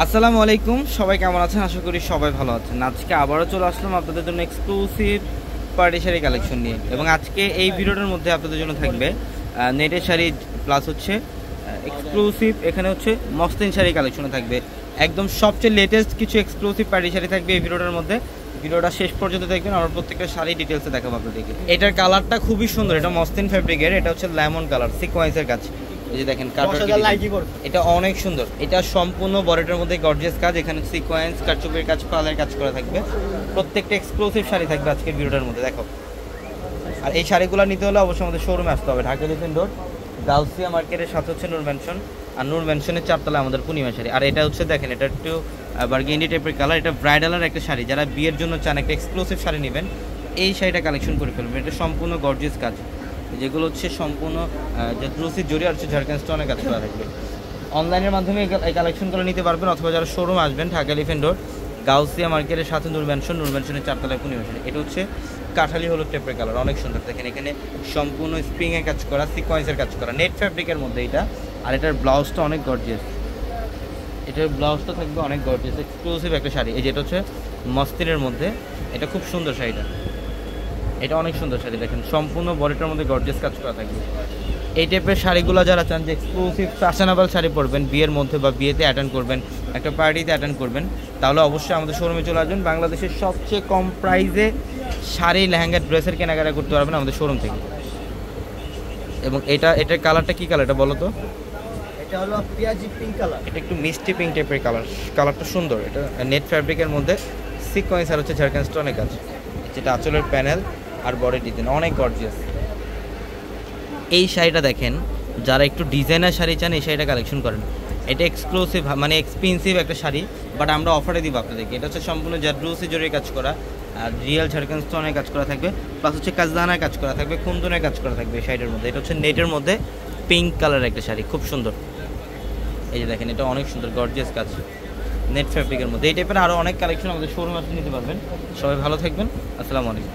আসসালামু আলাইকুম, সবাই কেমন আছেন? আশা করি সবাই ভালো আছেন। আজকে আবারও চলে আসলাম আপনাদের জন্য এক্সক্লুসিভ পার্টি শাড়ি কালেকশন নিয়ে। এবং আজকে এই ভিডিওটার মধ্যে আপনাদের জন্য থাকবে নেটের শাড়ি প্লাস হচ্ছে এক্সক্লুসিভ, এখানে হচ্ছে মসলিন শাড়ি কালেকশনে থাকবে। একদম সবচেয়ে লেটেস্ট কিছু এক্সক্লুসিভ পার্টি শাড়ি থাকবে এই ভিডিওটার মধ্যে। ভিডিওটা শেষ পর্যন্ত দেখবেন, আমার প্রত্যেকটা শাড়ি ডিটেলসে দেখাবো আপনাদেরকে। এটার কালারটা খুবই সুন্দর, এটা মসলিন ফ্যাব্রিকের, এটা হচ্ছে লেমন কালার সিকোয়েন্সের কাজ। এই যে দেখেন এটা অনেক সুন্দর, এটা সম্পূর্ণ বডিটার মধ্যে গর্জিয়াস কাজ, এখানে সিকোয়েন্স কারচুপির কাজ পালের কাজ করা থাকবে। প্রত্যেকটা এক্সক্লুসিভ শাড়ি থাকবে আজকের ভিডিওটার মধ্যে, দেখো। আর এই শাড়িগুলো নিতে হলে অবশ্যই আমাদের শোরুমে আসতে হবে, ঢাকা এলিফ্যান্ট রোড গাউসিয়া মার্কেটের সাথে হচ্ছে নূর ম্যানশন, আর নূর ম্যানশনের চারতলা আমাদের পূর্ণিমা শাড়ি। আর এটা হচ্ছে দেখেন, এটা একটু বার্গেন্ডি টাইপের কালার, এটা ব্রাইডালের একটা শাড়ি। যারা বিয়ের জন্য চান একটা এক্সক্লুসিভ শাড়ি নেবেন, এই শাড়িটা কালেকশন করে ফেলবেন। এটা সম্পূর্ণ গর্জিয়াস কাজ, যেগুলো হচ্ছে সম্পূর্ণ জেদ্রুসি জড়ি আর হচ্ছে ঝাড়খান্ড স্টোনের কাজ করা থাকবে। অনলাইনের মাধ্যমে এই কালেকশনগুলো নিতে পারবেন, অথবা যারা শোরুম আসবেন ঢাকা এলিফ্যান্ট রোড গাউসিয়া মার্কেটের সাথে নূর ম্যানশনের চারতলায় পূর্ণিমা শাড়ি। এটা হচ্ছে কাঠালি হলুদ টাইপের কালার, অনেক সুন্দর। দেখেন এখানে সম্পূর্ণ স্প্রিংয়ের কাজ করা, সিকোয়েন্সের কাজ করা, নেট ফ্যাব্রিকের মধ্যে এটা। আর এটার ব্লাউজটা অনেক গর্জিয়াস, এটার ব্লাউজটা থাকবে অনেক গর্জিয়াস এক্সক্লুসিভ একটা শাড়ি। এই যেটা হচ্ছে মসলিনের মধ্যে, এটা খুব সুন্দর শাড়িটা, এটা অনেক সুন্দর শাড়ি। দেখেন সম্পূর্ণ বডিটার মধ্যে গর্জিয়াস কাজ করা থাকবে। এই টাইপের শাড়িগুলো যারা চান যে এক্সক্লুসিভ ফ্যাশনেবল শাড়ি পরবেন বিয়ের মধ্যে, বা বিয়েতে অ্যাটেন্ড করবেন, একটা পার্টিতে অ্যাটেন্ড করবেন, তাহলে অবশ্যই আমাদের শোরুমে চলে আসবেন। বাংলাদেশের সবচেয়ে কম প্রাইসে শাড়ি, লেহেঙ্গা, ড্রেসের কেনাকাটা করতে পারবেন আমাদের শোরুম থেকে। এবং এটার কালারটা কী কালার, এটা বলো তো? এটা হলো পেঁয়াজি পিঙ্ক কালার, এটা একটু মিষ্টি পিঙ্ক টাইপের কালার, কালারটা সুন্দর। এটা নেট ফ্যাব্রিকের মধ্যে সিকোয়েন্স আর হচ্ছে ঝাড়খান্ড স্টোনের কাজ, যেটা আঁচলের প্যানেল আর বডি ডিজাইন অনেক গর্জিয়াস। এই শাড়িটা দেখেন, যারা একটু ডিজাইনার শাড়ি চান এই শাড়িটা কালেকশন করেন। এটা এক্সক্লুসিভ মানে এক্সপেন্সিভ একটা শাড়ি, বাট আমরা অফারে দিব আপনাদেরকে। এটা হচ্ছে সম্পূর্ণ জারদৌসি জরির কাজ করা, আর রিয়েল ঝাড়খান্ড স্টোনের কাজ করা থাকবে, প্লাস হচ্ছে কাজদানার কাজ করা থাকবে, কুন্দনের কাজ করা থাকবে এই শাড়িটার মধ্যে। এটা হচ্ছে নেটের মধ্যে পিঙ্ক কালারের একটা শাড়ি, খুব সুন্দর। এই যে দেখেন, এটা অনেক সুন্দর গর্জিয়াস কাজ নেট ফ্যাব্রিকের মধ্যে। এই টাইপের আরও অনেক কালেকশন আমাদের শোরুমে আপনি নিতে পারবেন। সবাই ভালো থাকবেন, আসসালামু আলাইকুম।